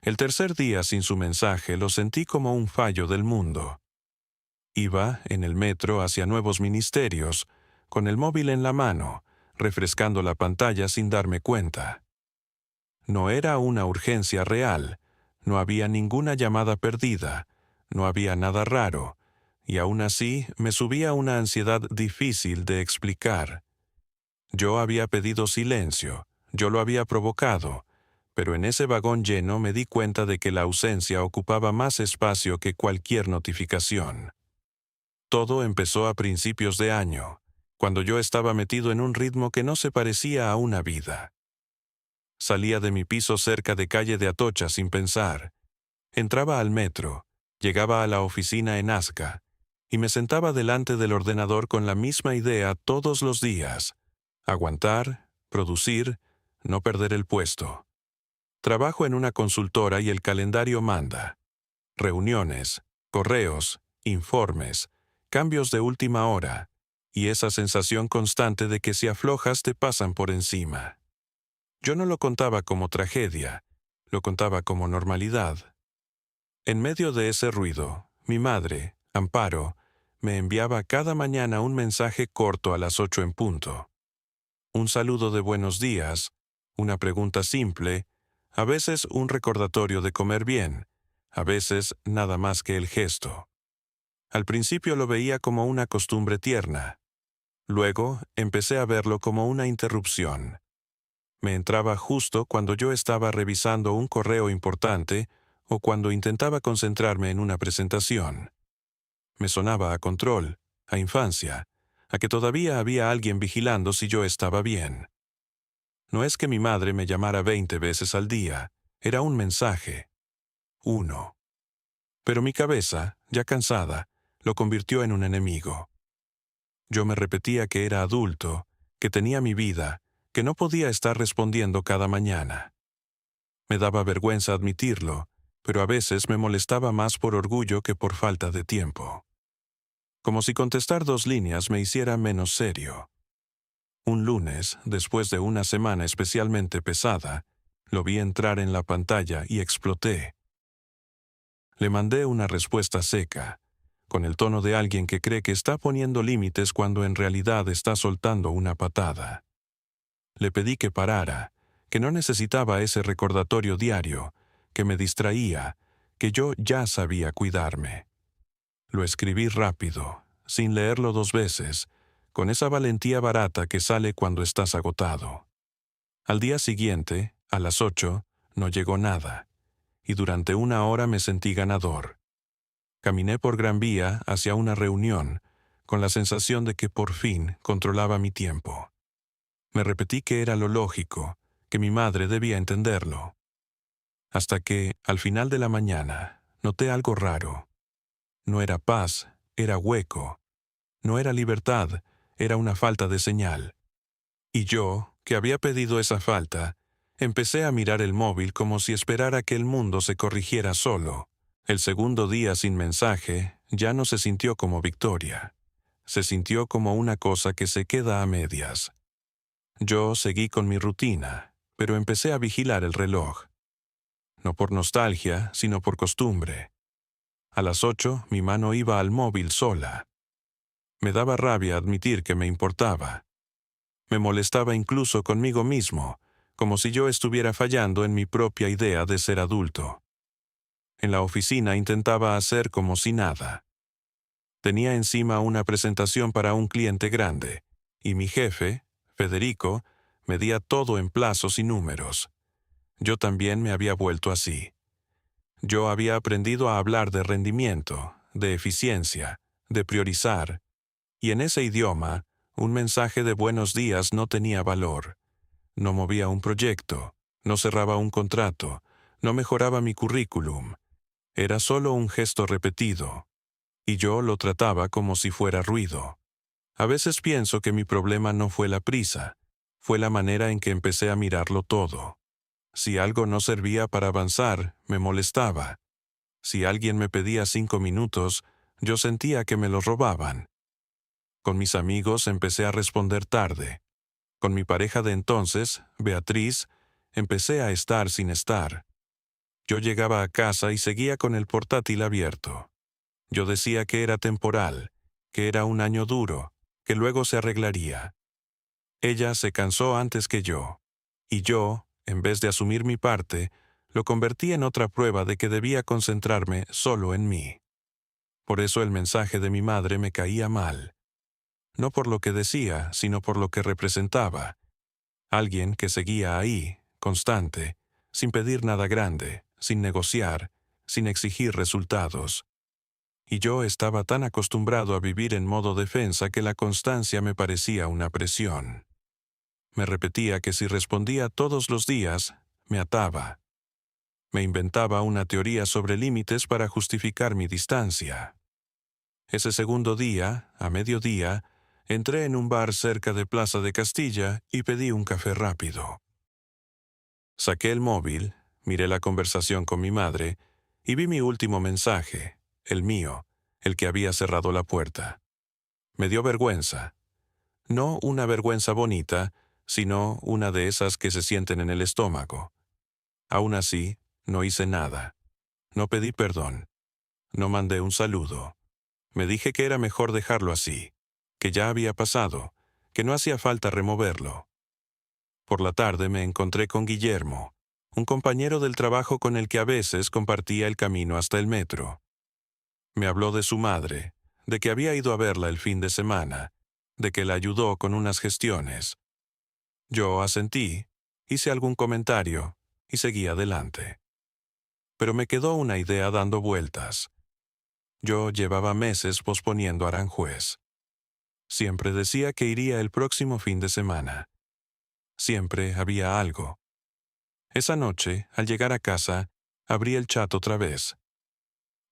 El tercer día sin su mensaje lo sentí como un fallo del mundo. Iba, en el metro, hacia nuevos ministerios, con el móvil en la mano, refrescando la pantalla sin darme cuenta. No era una urgencia real, no había ninguna llamada perdida, no había nada raro, y aún así me subía una ansiedad difícil de explicar. Yo había pedido silencio, yo lo había provocado, pero en ese vagón lleno me di cuenta de que la ausencia ocupaba más espacio que cualquier notificación. Todo empezó a principios de año, cuando yo estaba metido en un ritmo que no se parecía a una vida. Salía de mi piso cerca de calle de Atocha sin pensar. Entraba al metro, llegaba a la oficina en Azca, y me sentaba delante del ordenador con la misma idea todos los días: aguantar, producir, no perder el puesto. Trabajo en una consultora y el calendario manda. Reuniones, correos, informes, cambios de última hora, y esa sensación constante de que si aflojas te pasan por encima. Yo no lo contaba como tragedia, lo contaba como normalidad. En medio de ese ruido, mi madre, Amparo, me enviaba cada mañana un mensaje corto a las 8 en punto. Un saludo de buenos días, una pregunta simple, a veces un recordatorio de comer bien, a veces nada más que el gesto. Al principio lo veía como una costumbre tierna. Luego empecé a verlo como una interrupción. Me entraba justo cuando yo estaba revisando un correo importante o cuando intentaba concentrarme en una presentación. Me sonaba a control, a infancia, a que todavía había alguien vigilando si yo estaba bien. No es que mi madre me llamara 20 veces al día, era un mensaje. Uno. Pero mi cabeza, ya cansada, lo convirtió en un enemigo. Yo me repetía que era adulto, que tenía mi vida, que no podía estar respondiendo cada mañana. Me daba vergüenza admitirlo, pero a veces me molestaba más por orgullo que por falta de tiempo. Como si contestar 2 líneas me hiciera menos serio. Un lunes, después de una semana especialmente pesada, lo vi entrar en la pantalla y exploté. Le mandé una respuesta seca, con el tono de alguien que cree que está poniendo límites cuando en realidad está soltando una patada. Le pedí que parara, que no necesitaba ese recordatorio diario, que me distraía, que yo ya sabía cuidarme. Lo escribí rápido, sin leerlo 2 veces, con esa valentía barata que sale cuando estás agotado. Al día siguiente, a las 8, no llegó nada, y durante 1 hora me sentí ganador. Caminé por Gran Vía hacia una reunión, con la sensación de que por fin controlaba mi tiempo. Me repetí que era lo lógico, que mi madre debía entenderlo. Hasta que, al final de la mañana, noté algo raro. No era paz, era hueco. No era libertad, era una falta de señal. Y yo, que había pedido esa falta, empecé a mirar el móvil como si esperara que el mundo se corrigiera solo. El segundo día sin mensaje ya no se sintió como victoria. Se sintió como una cosa que se queda a medias. Yo seguí con mi rutina, pero empecé a vigilar el reloj. No por nostalgia, sino por costumbre. A las 8 mi mano iba al móvil sola. Me daba rabia admitir que me importaba. Me molestaba incluso conmigo mismo, como si yo estuviera fallando en mi propia idea de ser adulto. En la oficina intentaba hacer como si nada. Tenía encima una presentación para un cliente grande, y mi jefe, Federico, medía todo en plazos y números. Yo también me había vuelto así. Yo había aprendido a hablar de rendimiento, de eficiencia, de priorizar, y en ese idioma, un mensaje de buenos días no tenía valor. No movía un proyecto, no cerraba un contrato, no mejoraba mi currículum. Era solo un gesto repetido, y yo lo trataba como si fuera ruido. A veces pienso que mi problema no fue la prisa, fue la manera en que empecé a mirarlo todo. Si algo no servía para avanzar, me molestaba. Si alguien me pedía 5 minutos, yo sentía que me los robaban. Con mis amigos empecé a responder tarde. Con mi pareja de entonces, Beatriz, empecé a estar sin estar. Yo llegaba a casa y seguía con el portátil abierto. Yo decía que era temporal, que era un año duro, que luego se arreglaría. Ella se cansó antes que yo, y yo, en vez de asumir mi parte, lo convertí en otra prueba de que debía concentrarme solo en mí. Por eso el mensaje de mi madre me caía mal. No por lo que decía, sino por lo que representaba. Alguien que seguía ahí, constante, sin pedir nada grande, sin negociar, sin exigir resultados. Y yo estaba tan acostumbrado a vivir en modo defensa que la constancia me parecía una presión. Me repetía que si respondía todos los días, me ataba. Me inventaba una teoría sobre límites para justificar mi distancia. Ese segundo día, a mediodía, entré en un bar cerca de Plaza de Castilla y pedí un café rápido. Saqué el móvil, miré la conversación con mi madre y vi mi último mensaje, el mío, el que había cerrado la puerta. Me dio vergüenza. No una vergüenza bonita, sino una de esas que se sienten en el estómago. Aún así, no hice nada. No pedí perdón. No mandé un saludo. Me dije que era mejor dejarlo así, que ya había pasado, que no hacía falta removerlo. Por la tarde me encontré con Guillermo, un compañero del trabajo con el que a veces compartía el camino hasta el metro. Me habló de su madre, de que había ido a verla el fin de semana, de que la ayudó con unas gestiones. Yo asentí, hice algún comentario y seguí adelante. Pero me quedó una idea dando vueltas. Yo llevaba meses posponiendo Aranjuez. Siempre decía que iría el próximo fin de semana. Siempre había algo. Esa noche, al llegar a casa, abrí el chat otra vez.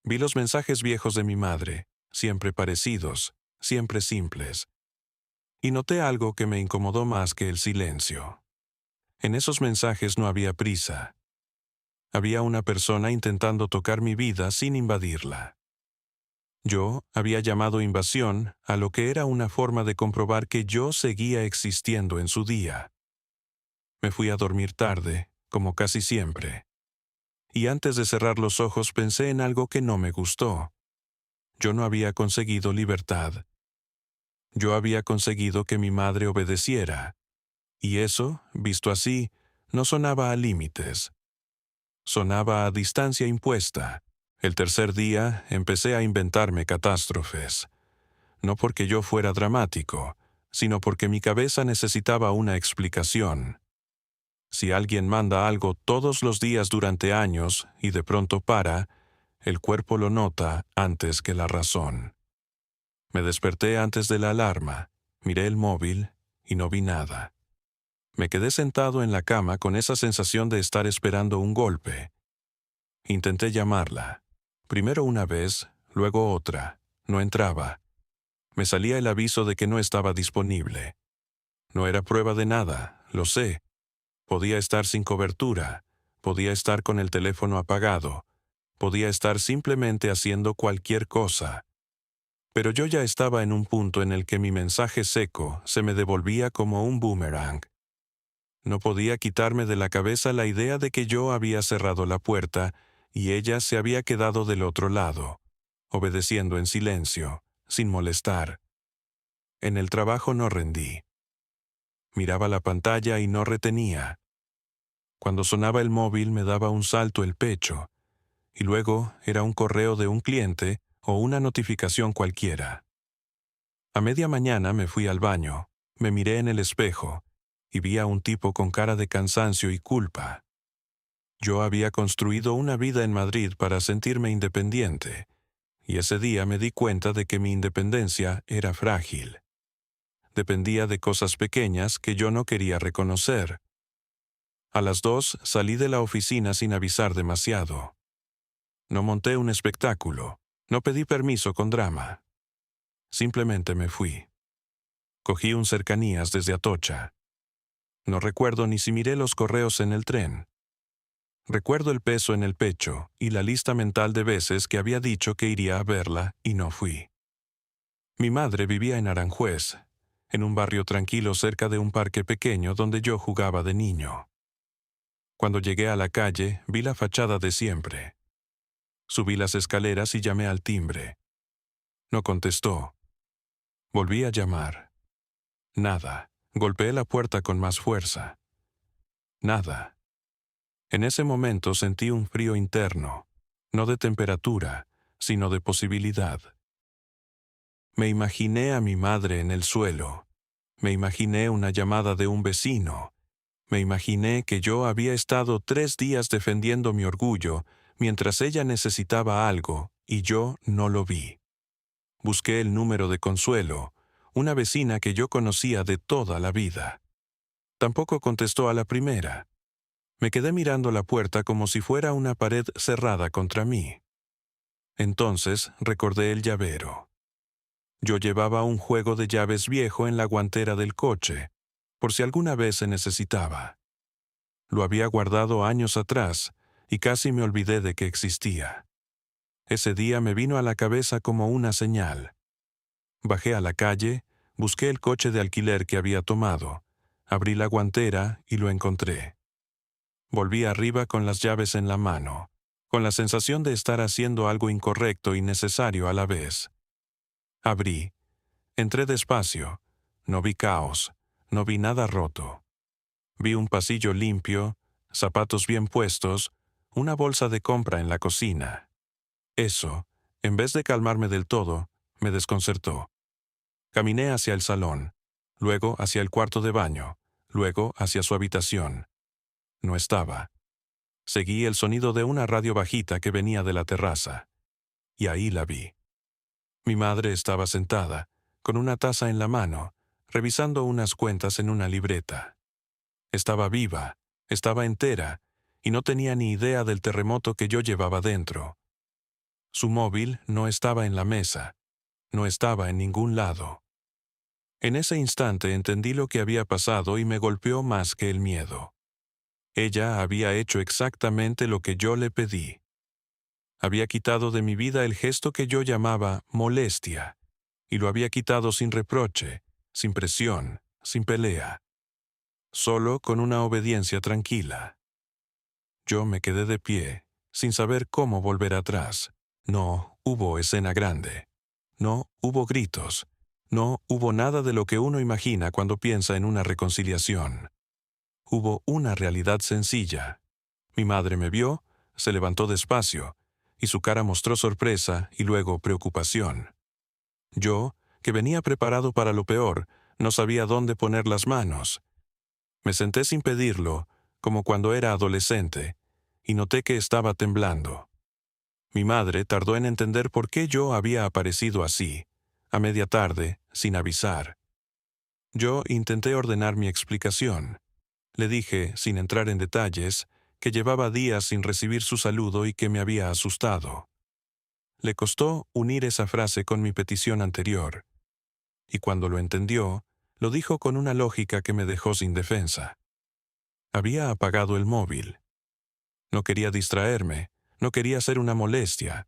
Vi los mensajes viejos de mi madre, siempre parecidos, siempre simples. Y noté algo que me incomodó más que el silencio. En esos mensajes no había prisa. Había una persona intentando tocar mi vida sin invadirla. Yo había llamado invasión a lo que era una forma de comprobar que yo seguía existiendo en su día. Me fui a dormir tarde, como casi siempre. Y antes de cerrar los ojos pensé en algo que no me gustó. Yo no había conseguido libertad. Yo había conseguido que mi madre obedeciera. Y eso, visto así, no sonaba a límites. Sonaba a distancia impuesta. El tercer día empecé a inventarme catástrofes. No porque yo fuera dramático, sino porque mi cabeza necesitaba una explicación. Si alguien manda algo todos los días durante años y de pronto para, el cuerpo lo nota antes que la razón. Me desperté antes de la alarma, miré el móvil y no vi nada. Me quedé sentado en la cama con esa sensación de estar esperando un golpe. Intenté llamarla. Primero una vez, luego otra. No entraba. Me salía el aviso de que no estaba disponible. No era prueba de nada, lo sé. Podía estar sin cobertura, podía estar con el teléfono apagado, podía estar simplemente haciendo cualquier cosa. Pero yo ya estaba en un punto en el que mi mensaje seco se me devolvía como un boomerang. No podía quitarme de la cabeza la idea de que yo había cerrado la puerta y ella se había quedado del otro lado, obedeciendo en silencio, sin molestar. En el trabajo no rendí. Miraba la pantalla y no retenía. Cuando sonaba el móvil me daba un salto el pecho, y luego era un correo de un cliente o una notificación cualquiera. A media mañana me fui al baño, me miré en el espejo, y vi a un tipo con cara de cansancio y culpa. Yo había construido una vida en Madrid para sentirme independiente, y ese día me di cuenta de que mi independencia era frágil. Dependía de cosas pequeñas que yo no quería reconocer. A las 2 salí de la oficina sin avisar demasiado. No monté un espectáculo, no pedí permiso con drama. Simplemente me fui. Cogí un cercanías desde Atocha. No recuerdo ni si miré los correos en el tren. Recuerdo el peso en el pecho y la lista mental de veces que había dicho que iría a verla y no fui. Mi madre vivía en Aranjuez, en un barrio tranquilo cerca de un parque pequeño donde yo jugaba de niño. Cuando llegué a la calle, vi la fachada de siempre. Subí las escaleras y llamé al timbre. No contestó. Volví a llamar. Nada. Golpeé la puerta con más fuerza. Nada. En ese momento sentí un frío interno, no de temperatura, sino de posibilidad. Me imaginé a mi madre en el suelo. Me imaginé una llamada de un vecino. Me imaginé que yo había estado 3 días defendiendo mi orgullo mientras ella necesitaba algo y yo no lo vi. Busqué el número de Consuelo, una vecina que yo conocía de toda la vida. Tampoco contestó a la primera. Me quedé mirando la puerta como si fuera una pared cerrada contra mí. Entonces recordé el llavero. Yo llevaba un juego de llaves viejo en la guantera del coche, por si alguna vez se necesitaba. Lo había guardado años atrás y casi me olvidé de que existía. Ese día me vino a la cabeza como una señal. Bajé a la calle, busqué el coche de alquiler que había tomado, abrí la guantera y lo encontré. Volví arriba con las llaves en la mano, con la sensación de estar haciendo algo incorrecto y necesario a la vez. Abrí. Entré despacio. No vi caos. No vi nada roto. Vi un pasillo limpio, zapatos bien puestos, una bolsa de compra en la cocina. Eso, en vez de calmarme del todo, me desconcertó. Caminé hacia el salón, luego hacia el cuarto de baño, luego hacia su habitación. No estaba. Seguí el sonido de una radio bajita que venía de la terraza. Y ahí la vi. Mi madre estaba sentada, con una taza en la mano, revisando unas cuentas en una libreta. Estaba viva, estaba entera, y no tenía ni idea del terremoto que yo llevaba dentro. Su móvil no estaba en la mesa, no estaba en ningún lado. En ese instante entendí lo que había pasado y me golpeó más que el miedo. Ella había hecho exactamente lo que yo le pedí. Había quitado de mi vida el gesto que yo llamaba molestia, y lo había quitado sin reproche, sin presión, sin pelea. Solo con una obediencia tranquila. Yo me quedé de pie, sin saber cómo volver atrás. No hubo escena grande. No hubo gritos. No hubo nada de lo que uno imagina cuando piensa en una reconciliación. Hubo una realidad sencilla. Mi madre me vio, se levantó despacio, y su cara mostró sorpresa y luego preocupación. Yo, que venía preparado para lo peor, no sabía dónde poner las manos. Me senté sin pedirlo, como cuando era adolescente, y noté que estaba temblando. Mi madre tardó en entender por qué yo había aparecido así, a media tarde, sin avisar. Yo intenté ordenar mi explicación. Le dije, sin entrar en detalles, que llevaba días sin recibir su saludo y que me había asustado. Le costó unir esa frase con mi petición anterior, y cuando lo entendió, lo dijo con una lógica que me dejó sin defensa. Había apagado el móvil. No quería distraerme, no quería ser una molestia.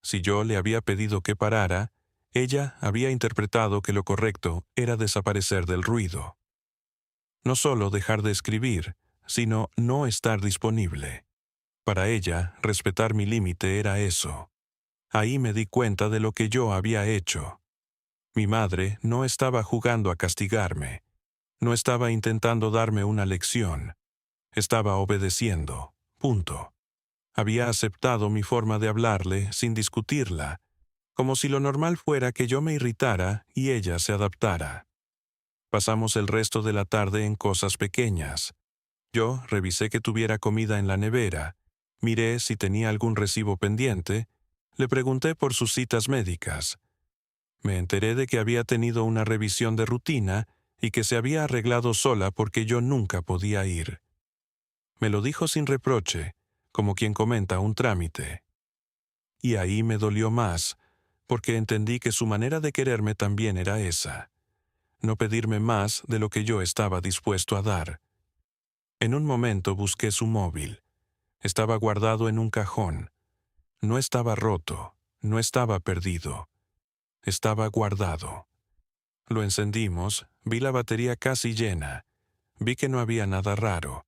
Si yo le había pedido que parara, ella había interpretado que lo correcto era desaparecer del ruido. No solo dejar de escribir, sino no estar disponible. Para ella, respetar mi límite era eso. Ahí me di cuenta de lo que yo había hecho. Mi madre no estaba jugando a castigarme. No estaba intentando darme una lección. Estaba obedeciendo. Punto. Había aceptado mi forma de hablarle sin discutirla, como si lo normal fuera que yo me irritara y ella se adaptara. Pasamos el resto de la tarde en cosas pequeñas. Yo revisé que tuviera comida en la nevera, miré si tenía algún recibo pendiente, le pregunté por sus citas médicas. Me enteré de que había tenido una revisión de rutina y que se había arreglado sola porque yo nunca podía ir. Me lo dijo sin reproche, como quien comenta un trámite. Y ahí me dolió más, porque entendí que su manera de quererme también era esa. No pedirme más de lo que yo estaba dispuesto a dar. En un momento busqué su móvil. Estaba guardado en un cajón. No estaba roto, no estaba perdido. Estaba guardado. Lo encendimos, vi la batería casi llena. Vi que no había nada raro.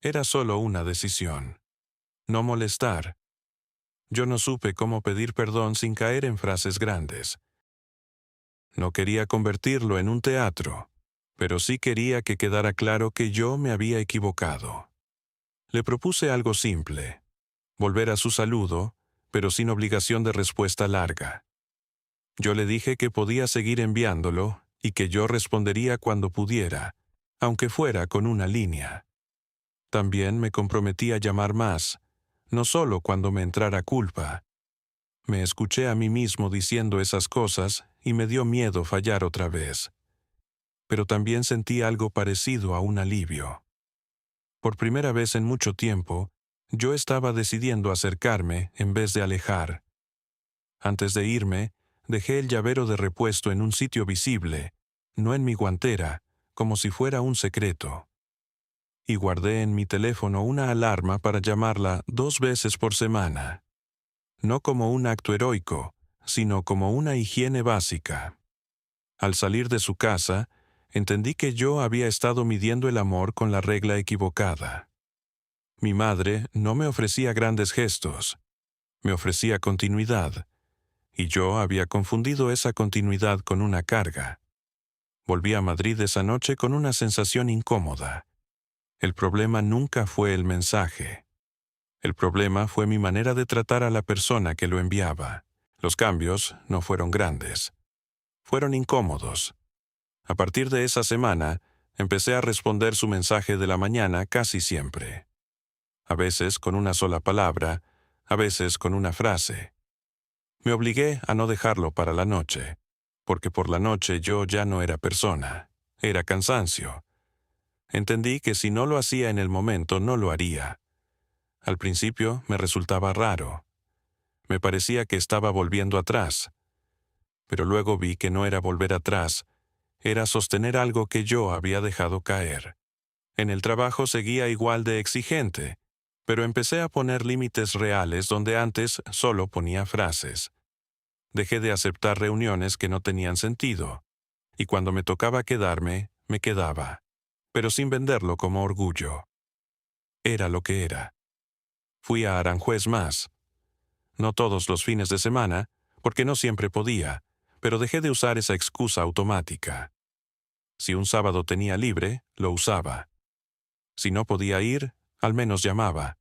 Era solo una decisión. No molestar. Yo no supe cómo pedir perdón sin caer en frases grandes. No quería convertirlo en un teatro, pero sí quería que quedara claro que yo me había equivocado. Le propuse algo simple: volver a su saludo, pero sin obligación de respuesta larga. Yo le dije que podía seguir enviándolo y que yo respondería cuando pudiera, aunque fuera con una línea. También me comprometí a llamar más, no solo cuando me entrara culpa. Me escuché a mí mismo diciendo esas cosas y me dio miedo fallar otra vez. Pero también sentí algo parecido a un alivio. Por primera vez en mucho tiempo, yo estaba decidiendo acercarme en vez de alejar. Antes de irme, dejé el llavero de repuesto en un sitio visible, no en mi guantera, como si fuera un secreto. Y guardé en mi teléfono una alarma para llamarla 2 veces por semana. No como un acto heroico, sino como una higiene básica. Al salir de su casa, entendí que yo había estado midiendo el amor con la regla equivocada. Mi madre no me ofrecía grandes gestos, me ofrecía continuidad, y yo había confundido esa continuidad con una carga. Volví a Madrid esa noche con una sensación incómoda. El problema nunca fue el mensaje. El problema fue mi manera de tratar a la persona que lo enviaba. Los cambios no fueron grandes. Fueron incómodos. A partir de esa semana, empecé a responder su mensaje de la mañana casi siempre. A veces con una sola palabra, a veces con una frase. Me obligué a no dejarlo para la noche, porque por la noche yo ya no era persona, era cansancio. Entendí que si no lo hacía en el momento, no lo haría. Al principio me resultaba raro. Me parecía que estaba volviendo atrás. Pero luego vi que no era volver atrás, era sostener algo que yo había dejado caer. En el trabajo seguía igual de exigente, pero empecé a poner límites reales donde antes solo ponía frases. Dejé de aceptar reuniones que no tenían sentido, y cuando me tocaba quedarme, me quedaba, pero sin venderlo como orgullo. Era lo que era. Fui a Aranjuez más. No todos los fines de semana, porque no siempre podía, pero dejé de usar esa excusa automática. Si un sábado tenía libre, lo usaba. Si no podía ir, al menos llamaba.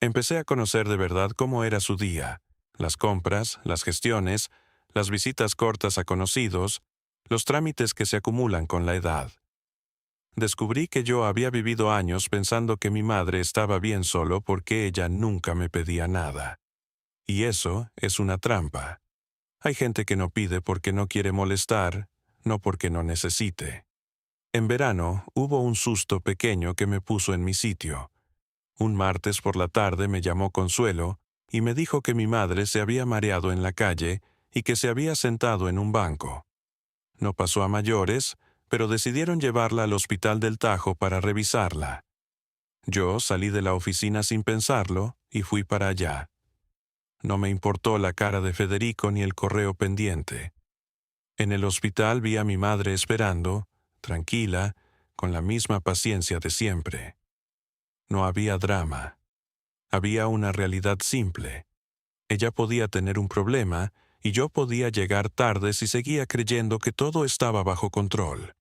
Empecé a conocer de verdad cómo era su día, las compras, las gestiones, las visitas cortas a conocidos, los trámites que se acumulan con la edad. Descubrí que yo había vivido años pensando que mi madre estaba bien solo porque ella nunca me pedía nada. Y eso es una trampa. Hay gente que no pide porque no quiere molestar, no porque no necesite. En verano hubo un susto pequeño que me puso en mi sitio. Un martes por la tarde me llamó Consuelo y me dijo que mi madre se había mareado en la calle y que se había sentado en un banco. No pasó a mayores, pero decidieron llevarla al hospital del Tajo para revisarla. Yo salí de la oficina sin pensarlo y fui para allá. No me importó la cara de Federico ni el correo pendiente. En el hospital vi a mi madre esperando, tranquila, con la misma paciencia de siempre. No había drama. Había una realidad simple. Ella podía tener un problema y yo podía llegar tarde si seguía creyendo que todo estaba bajo control.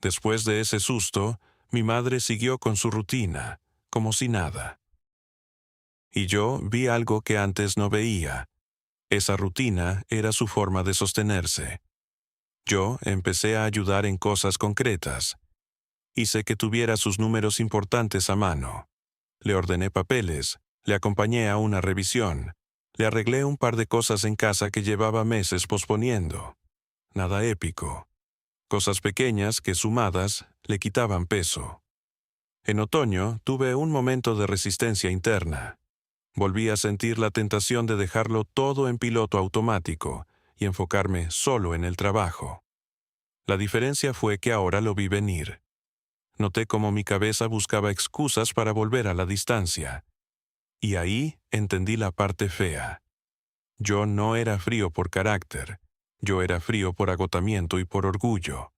Después de ese susto, mi madre siguió con su rutina, como si nada. Y yo vi algo que antes no veía. Esa rutina era su forma de sostenerse. Yo empecé a ayudar en cosas concretas. Hice que tuviera sus números importantes a mano. Le ordené papeles, le acompañé a una revisión, le arreglé un par de cosas en casa que llevaba meses posponiendo. Nada épico. Cosas pequeñas que, sumadas, le quitaban peso. En otoño tuve un momento de resistencia interna. Volví a sentir la tentación de dejarlo todo en piloto automático y enfocarme solo en el trabajo. La diferencia fue que ahora lo vi venir. Noté cómo mi cabeza buscaba excusas para volver a la distancia. Y ahí entendí la parte fea. Yo no era frío por carácter. Yo era frío por agotamiento y por orgullo.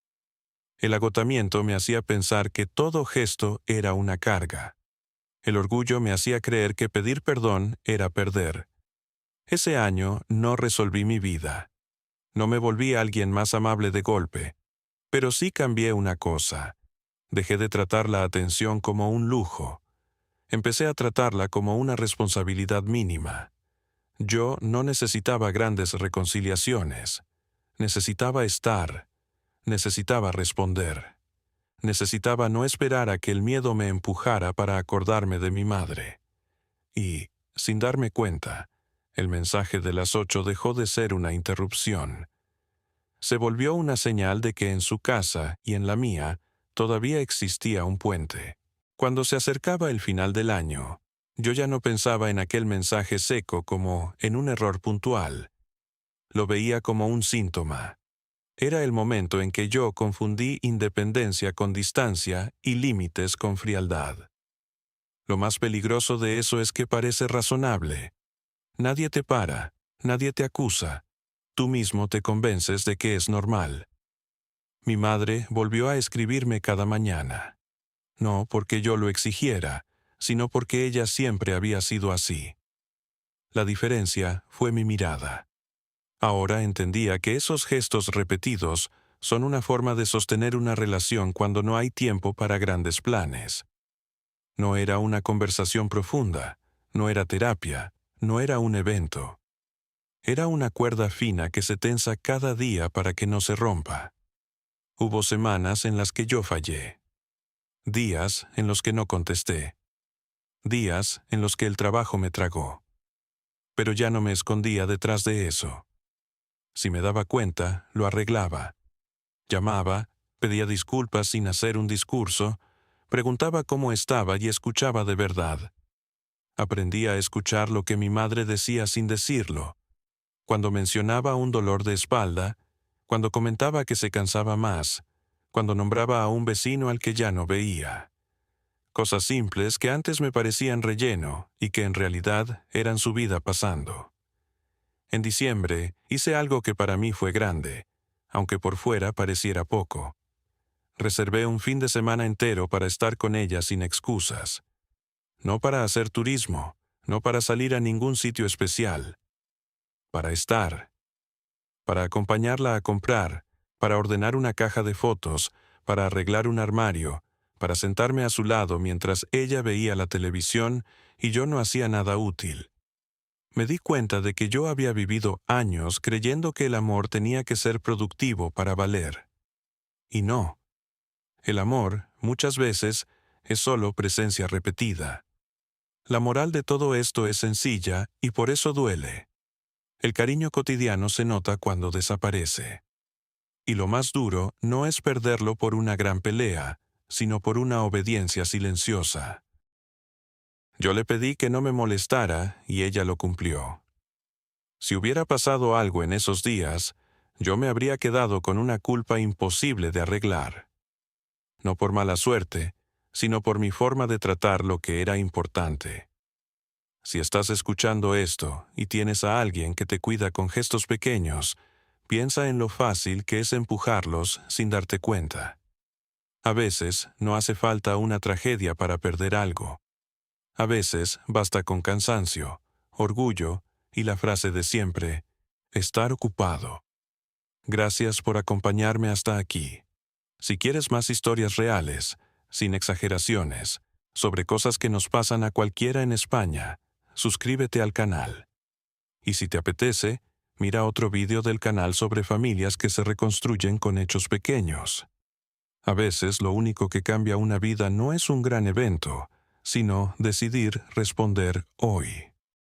El agotamiento me hacía pensar que todo gesto era una carga. El orgullo me hacía creer que pedir perdón era perder. Ese año no resolví mi vida. No me volví alguien más amable de golpe. Pero sí cambié una cosa. Dejé de tratar la atención como un lujo. Empecé a tratarla como una responsabilidad mínima. Yo no necesitaba grandes reconciliaciones. Necesitaba estar. Necesitaba responder. Necesitaba no esperar a que el miedo me empujara para acordarme de mi madre. Y, sin darme cuenta, el mensaje de las 8 dejó de ser una interrupción. Se volvió una señal de que en su casa y en la mía todavía existía un puente. Cuando se acercaba el final del año, yo ya no pensaba en aquel mensaje seco como en un error puntual. Lo veía como un síntoma. Era el momento en que yo confundí independencia con distancia y límites con frialdad. Lo más peligroso de eso es que parece razonable. Nadie te para, nadie te acusa. Tú mismo te convences de que es normal. Mi madre volvió a escribirme cada mañana. No porque yo lo exigiera, sino porque ella siempre había sido así. La diferencia fue mi mirada. Ahora entendía que esos gestos repetidos son una forma de sostener una relación cuando no hay tiempo para grandes planes. No era una conversación profunda, no era terapia, no era un evento. Era una cuerda fina que se tensa cada día para que no se rompa. Hubo semanas en las que yo fallé. Días en los que no contesté. Días en los que el trabajo me tragó. Pero ya no me escondía detrás de eso. Si me daba cuenta, lo arreglaba. Llamaba, pedía disculpas sin hacer un discurso, preguntaba cómo estaba y escuchaba de verdad. Aprendí a escuchar lo que mi madre decía sin decirlo. Cuando mencionaba un dolor de espalda, cuando comentaba que se cansaba más, cuando nombraba a un vecino al que ya no veía. Cosas simples que antes me parecían relleno y que en realidad eran su vida pasando. En diciembre hice algo que para mí fue grande, aunque por fuera pareciera poco. Reservé un fin de semana entero para estar con ella sin excusas. No para hacer turismo, no para salir a ningún sitio especial. Para estar. Para acompañarla a comprar, para ordenar una caja de fotos, para arreglar un armario, para sentarme a su lado mientras ella veía la televisión y yo no hacía nada útil. Me di cuenta de que yo había vivido años creyendo que el amor tenía que ser productivo para valer. Y no. El amor, muchas veces, es solo presencia repetida. La moral de todo esto es sencilla y por eso duele. El cariño cotidiano se nota cuando desaparece. Y lo más duro no es perderlo por una gran pelea, sino por una obediencia silenciosa. Yo le pedí que no me molestara y ella lo cumplió. Si hubiera pasado algo en esos días, yo me habría quedado con una culpa imposible de arreglar. No por mala suerte, sino por mi forma de tratar lo que era importante. Si estás escuchando esto y tienes a alguien que te cuida con gestos pequeños, piensa en lo fácil que es empujarlos sin darte cuenta. A veces no hace falta una tragedia para perder algo. A veces basta con cansancio, orgullo y la frase de siempre, estar ocupado. Gracias por acompañarme hasta aquí. Si quieres más historias reales, sin exageraciones, sobre cosas que nos pasan a cualquiera en España, suscríbete al canal. Y si te apetece, mira otro vídeo del canal sobre familias que se reconstruyen con hechos pequeños. A veces lo único que cambia una vida no es un gran evento, sino decidir responder hoy.